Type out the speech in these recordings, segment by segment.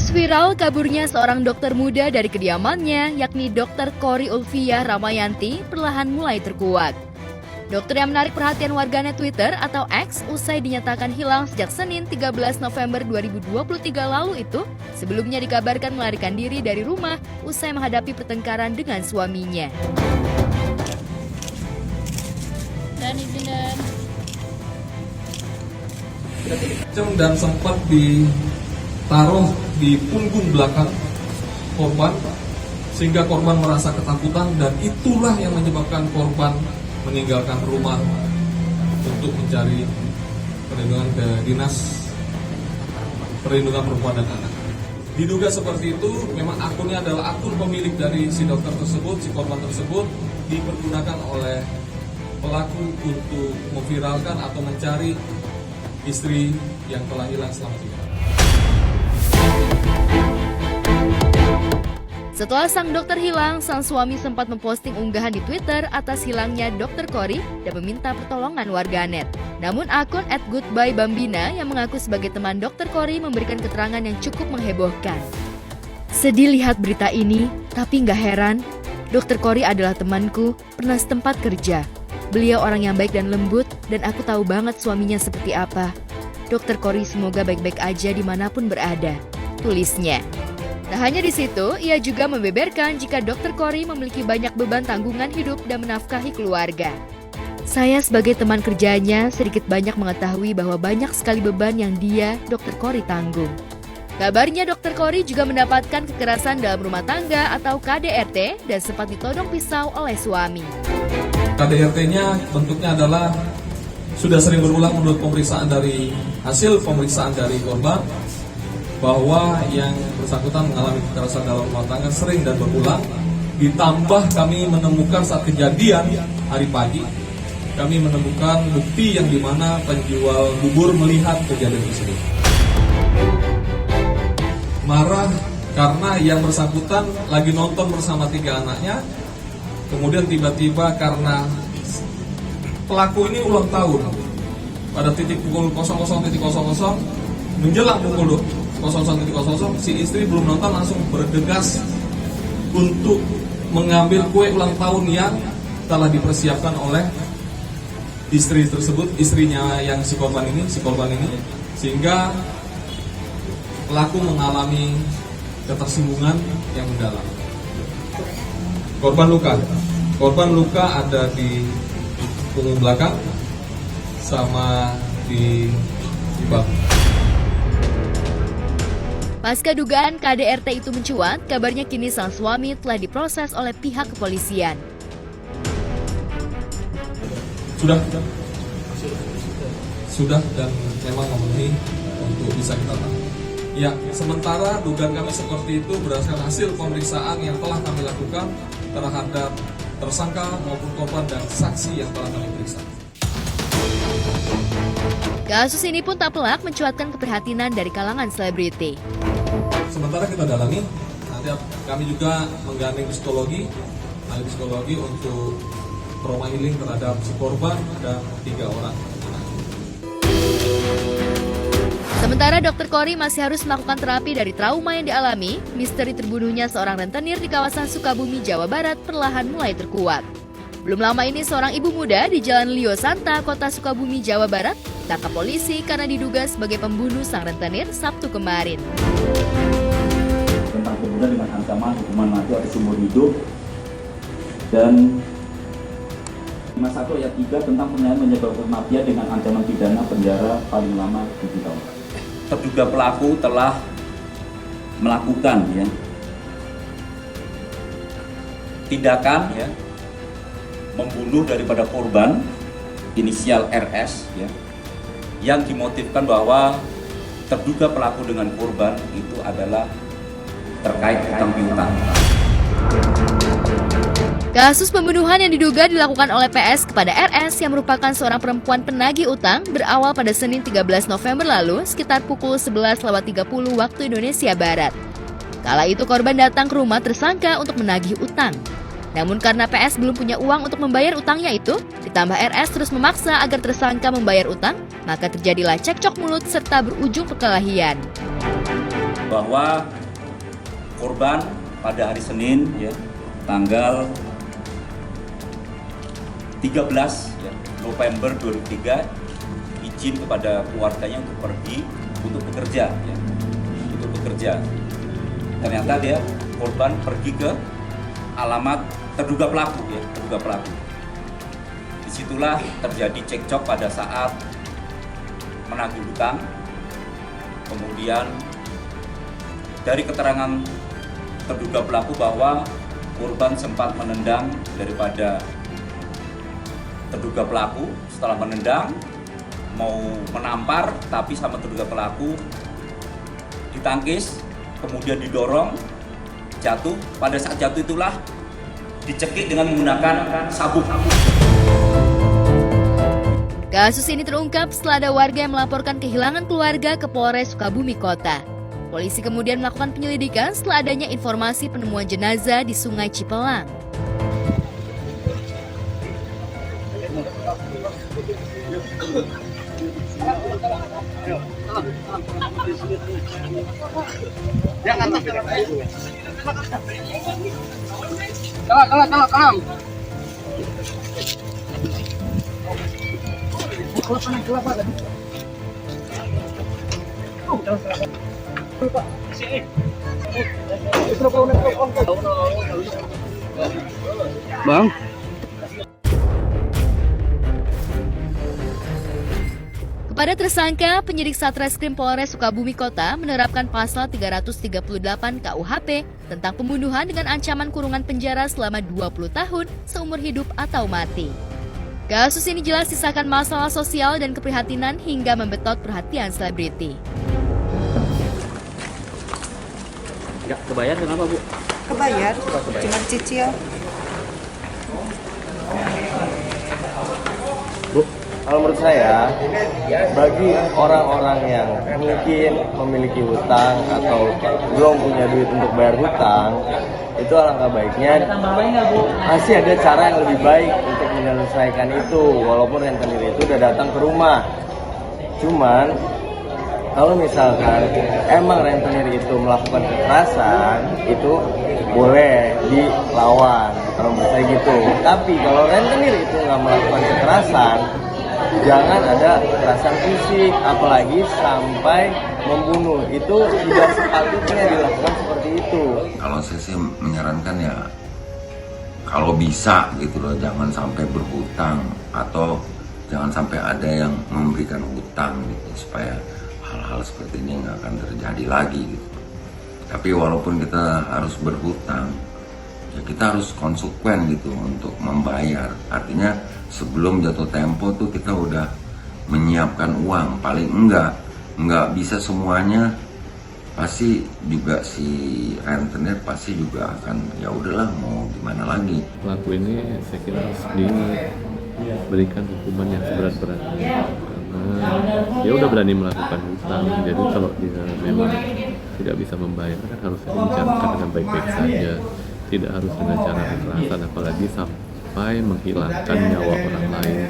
Terus viral kaburnya seorang dokter muda dari kediamannya, yakni Dr. Kori Ulfiah Ramayanti, perlahan mulai terkuak. Dokter yang menarik perhatian warganet Twitter atau X usai dinyatakan hilang sejak Senin 13 November 2023 lalu itu, sebelumnya dikabarkan melarikan diri dari rumah usai menghadapi pertengkaran dengan suaminya. Dan sempat ditaruh di punggung belakang korban sehingga korban merasa ketakutan, dan itulah yang menyebabkan korban meninggalkan rumah untuk mencari perlindungan ke Dinas Perlindungan Perempuan dan Anak. Diduga seperti itu, memang akunnya adalah akun pemilik dari si dokter tersebut, si korban tersebut, dipergunakan oleh pelaku untuk memviralkan atau mencari istri yang telah hilang selama 3 tahun. Setelah sang dokter hilang, sang suami sempat memposting unggahan di Twitter atas hilangnya Dr. Kori dan meminta pertolongan warganet. Namun akun @goodbyebambina yang mengaku sebagai teman Dr. Kori memberikan keterangan yang cukup menghebohkan. Sedih lihat berita ini, tapi nggak heran, Dr. Kori adalah temanku, pernah setempat kerja. Beliau orang yang baik dan lembut, dan aku tahu banget suaminya seperti apa. Dr. Kori semoga baik-baik aja dimanapun berada, tulisnya. Tak hanya di situ, ia juga membeberkan jika Dr. Kori memiliki banyak beban tanggungan hidup dan menafkahi keluarga. Saya sebagai teman kerjanya sedikit banyak mengetahui bahwa banyak sekali beban yang dia, Dr. Kori, tanggung. Kabarnya Dr. Kori juga mendapatkan kekerasan dalam rumah tangga atau KDRT dan sempat ditodong pisau oleh suami. KDRT-nya bentuknya adalah sudah sering berulang menurut hasil pemeriksaan dari korban, bahwa yang bersangkutan mengalami kekerasan dalam rumah tangga sering dan berulang. Ditambah kami menemukan saat kejadian hari pagi, kami menemukan bukti yang dimana penjual bubur melihat kejadian tersebut. Marah karena yang bersangkutan lagi nonton bersama 3 anaknya, kemudian tiba-tiba karena pelaku ini ulang tahun pada pukul 00.00 menjelang pukul 00.00 si istri belum nonton langsung bergegas untuk mengambil kue ulang tahun yang telah dipersiapkan oleh istri tersebut, istrinya yang si korban ini, sehingga pelaku mengalami ketersinggungan yang mendalam. Korban luka ada di punggung belakang sama di bahu. Pasca dugaan KDRT itu mencuat, kabarnya kini sang suami telah diproses oleh pihak kepolisian. Sudah dan memang memenuhi untuk bisa kita tahu. Ya, sementara dugaan kami seperti itu berdasarkan hasil pemeriksaan yang telah kami lakukan terhadap tersangka maupun korban dan saksi yang telah kami periksa. Kasus ini pun tak pelak mencuatkan keprihatinan dari kalangan selebriti. Sementara kita dalami, nanti kami juga menggandeng ahli psikologi untuk trauma healing terhadap si korban dan 3 orang. Sementara Dr. Kori masih harus melakukan terapi dari trauma yang dialami, misteri terbunuhnya seorang rentenir di kawasan Sukabumi, Jawa Barat perlahan mulai terkuak. Belum lama ini seorang ibu muda di Jalan Lio Santa, Kota Sukabumi, Jawa Barat, ditangkap polisi karena diduga sebagai pembunuh sang rentenir Sabtu kemarin. Tentang pembunuhan dengan ancaman hukuman mati atau seumur hidup, dan 51 ayat 3 tentang penghinaan menyebabkan kematian dengan ancaman pidana penjara paling lama 7 tahun. Terduga pelaku telah melakukan tindakan membunuh daripada korban inisial RS yang dimotifkan bahwa terduga pelaku dengan korban itu adalah terkait hutang piutang. Kasus pembunuhan yang diduga dilakukan oleh PS kepada RS yang merupakan seorang perempuan penagih utang berawal pada Senin 13 November lalu sekitar pukul 11.30 waktu Indonesia Barat. Kala itu korban datang ke rumah tersangka untuk menagih utang. Namun karena PS belum punya uang untuk membayar utangnya itu, ditambah RS terus memaksa agar tersangka membayar utang, maka terjadilah cekcok mulut serta berujung perkelahian. bahwa korban pada hari Senin ya, tanggal 13 ya, November 2003 izin kepada keluarganya untuk pergi untuk bekerja ya, untuk bekerja. Ternyata dia korban pergi ke alamat terduga pelaku ya, terduga pelaku. Disitulah terjadi cekcok pada saat menagih hutang. Kemudian dari keterangan terduga pelaku bahwa korban sempat menendang daripada terduga pelaku. Setelah menendang mau menampar, tapi sama terduga pelaku ditangkis, kemudian didorong, jatuh. Pada saat jatuh itulah dicekik dengan menggunakan sabuk. Kasus ini terungkap setelah ada warga yang melaporkan kehilangan keluarga ke Polres Sukabumi Kota. Polisi kemudian melakukan penyelidikan setelah adanya informasi penemuan jenazah di Sungai Cipelang. Kalah. Bang. Kepada tersangka, penyidik Satreskrim Polres Sukabumi Kota menerapkan pasal 338 KUHP tentang pembunuhan dengan ancaman kurungan penjara selama 20 tahun seumur hidup atau mati. Kasus ini jelas sisakan masalah sosial dan keprihatinan hingga membetot perhatian selebriti. Enggak kebayar kenapa, Bu? Kebayar, cuma cicil. Bu, kalau menurut saya, bagi orang-orang yang mungkin memiliki hutang atau belum punya duit untuk bayar hutang, itu alangkah baiknya masih ada cara yang lebih baik untuk menyelesaikan itu, walaupun rentenir itu udah datang ke rumah. Cuman kalau misalkan emang rentenir itu melakukan kekerasan, itu boleh dilawan kalau menurut saya gitu. Tapi kalau rentenir itu nggak melakukan kekerasan, jangan ada kekerasan fisik, apalagi sampai membunuh. Itu tidak sepatutnya dilakukan seperti itu. Kalau saya sih menyarankan ya, kalau bisa gitu loh, jangan sampai berhutang atau jangan sampai ada yang memberikan hutang gitu, supaya hal-hal seperti ini nggak akan terjadi lagi gitu. Tapi walaupun kita harus berhutang, ya kita harus konsekuen gitu untuk membayar. Artinya sebelum jatuh tempo tuh kita udah menyiapkan uang. Paling enggak bisa semuanya, pasti juga si rentenir pasti juga akan ya udahlah mau gimana lagi. Pelaku ini saya kira harus diberikan hukuman yang seberat-beratnya, karena dia udah berani melakukan hutang. Jadi kalau dia memang tidak bisa membayar kan harusnya dibicarakan dengan baik-baik saja, tidak harus dengan cara kekerasan, apalagi sampai menghilangkan nyawa orang lain.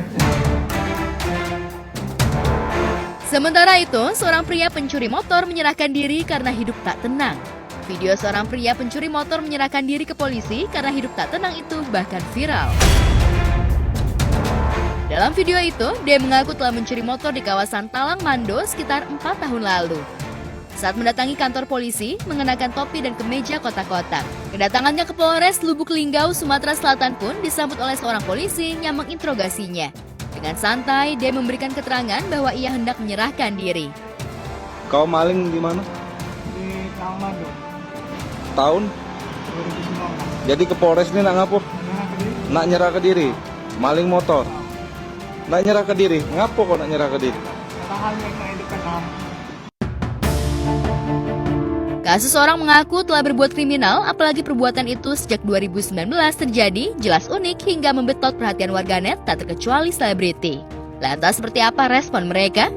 Sementara itu, seorang pria pencuri motor menyerahkan diri karena hidup tak tenang. Video seorang pria pencuri motor menyerahkan diri ke polisi karena hidup tak tenang itu bahkan viral. Dalam video itu, dia mengaku telah mencuri motor di kawasan Talang Mando sekitar 4 tahun lalu. Saat mendatangi kantor polisi, mengenakan topi dan kemeja kotak-kotak. Kedatangannya ke Polres Lubuk Linggau, Sumatera Selatan pun disambut oleh seorang polisi yang menginterogasinya. Dengan santai, dia memberikan keterangan bahwa ia hendak menyerahkan diri. Kau maling di mana? Di Talang Mando. Tahun? 2019. Jadi ke Polres ini nak ngapo? Nak nyerah ke diri. Maling motor. Nak nyerah ke diri. Ngapo kok nak nyerah ke diri? Bahannya kayak dikenal. Kasus orang mengaku telah berbuat kriminal, apalagi perbuatan itu sejak 2019 terjadi, jelas unik hingga membetot perhatian warganet tak terkecuali selebriti. Lantas seperti apa respon mereka?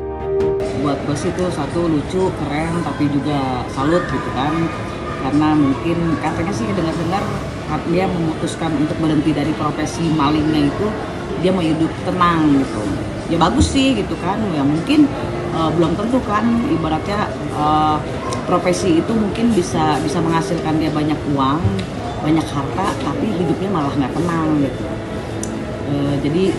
Buat gue sih itu satu lucu, keren, tapi juga salut gitu kan. Karena mungkin katanya sih dengar-dengar dia memutuskan untuk berhenti dari profesi malingnya itu, dia mau hidup tenang gitu. Ya bagus sih gitu kan, ya mungkin belum tentu kan, ibaratnya profesi itu mungkin bisa menghasilkan dia banyak uang, banyak harta, tapi hidupnya malah nggak tenang gitu. Jadi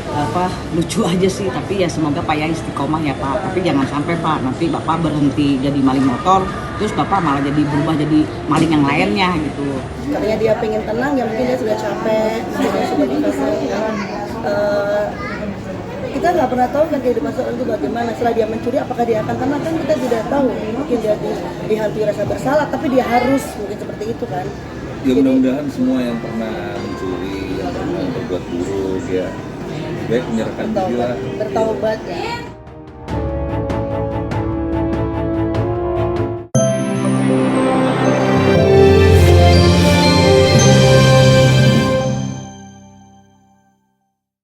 lucu aja sih, tapi ya semoga Pak Yai istiqomah ya Pak. Tapi jangan sampai Pak, nanti Bapak berhenti jadi maling motor, terus Bapak malah jadi berubah jadi maling yang lainnya gitu. Katanya dia pengen tenang, ya mungkin dia sudah capek, sudah di fase kita nggak pernah tahu kan kehidupan seorang itu bagaimana. Setelah dia mencuri, apakah dia akan tenang, kan kita tidak tahu. Mungkin dia dihantui rasa bersalah, tapi dia harus mungkin seperti itu kan. Ya mudah-mudahan semua yang pernah mencuri, yang pernah berbuat buruk ya baik menyerahkan diri lah, bertaubat ya.